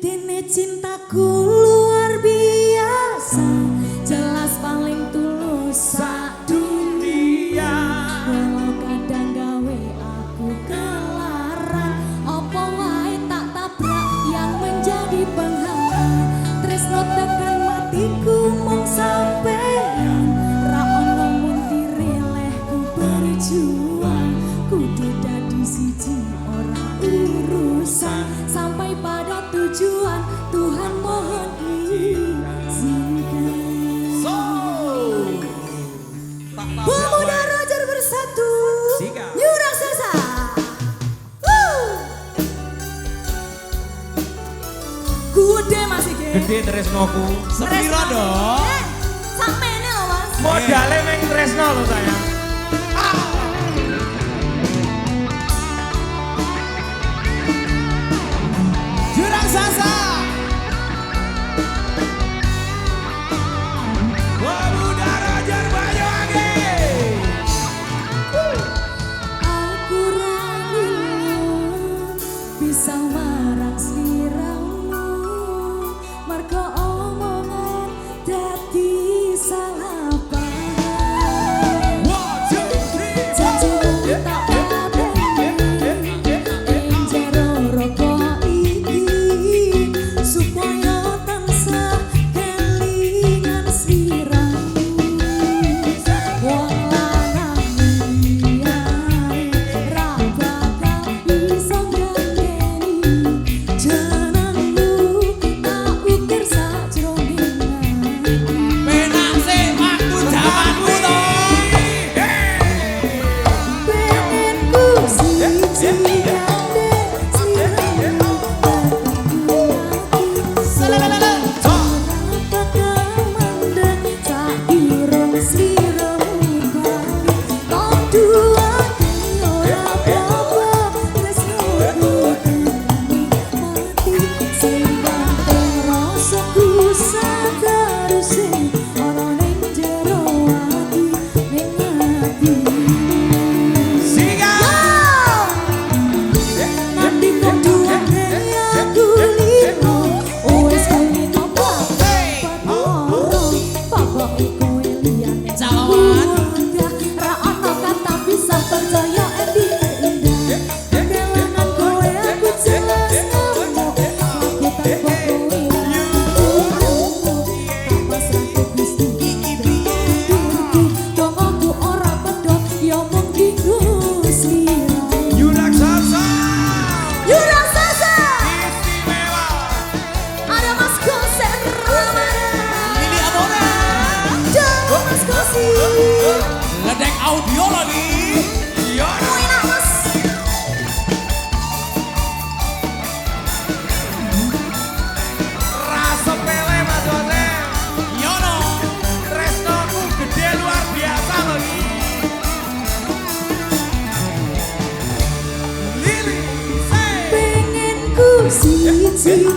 Gedene cintaku luar biasa, jelas paling tulus sak dunia. Walau kadang gawe aku kelarang, opo wae tak tabrak yang menjadi penghalang. Tresno tekan matiku mung sampeyan, ra ono mundi relehku berjuang. Kudu dadi siji ora urusan, sampai pada tujuan Tuhan mohon izinkan. Pemuda Roger bersatu, Yu Raksasa. Gede Mas iki. Gede tresnoku. Sepiro dong? Samene lho Mas. Modale meng tresno lho sayang. Jurang Sasa. Pemuda Roger Banyuwangi. Aku ragu bisa marang sliramu, mergo omongan dadi salah paham. Janjimu tak pateni ing jero rokok iki, supaya tansah kelingan sliramu. Wong lanang liyae ra bakal iso ngganteni jenengmu, tak ukir sajroning ati. Penak sih waktu jamanmu to. Pengen ku siji ande sliramu, Ngedek audio lagi. Iya. Rasa pele Mas Jose. Yono. Tresnoku gede luar biasa lagi. Lili. pengen ku siji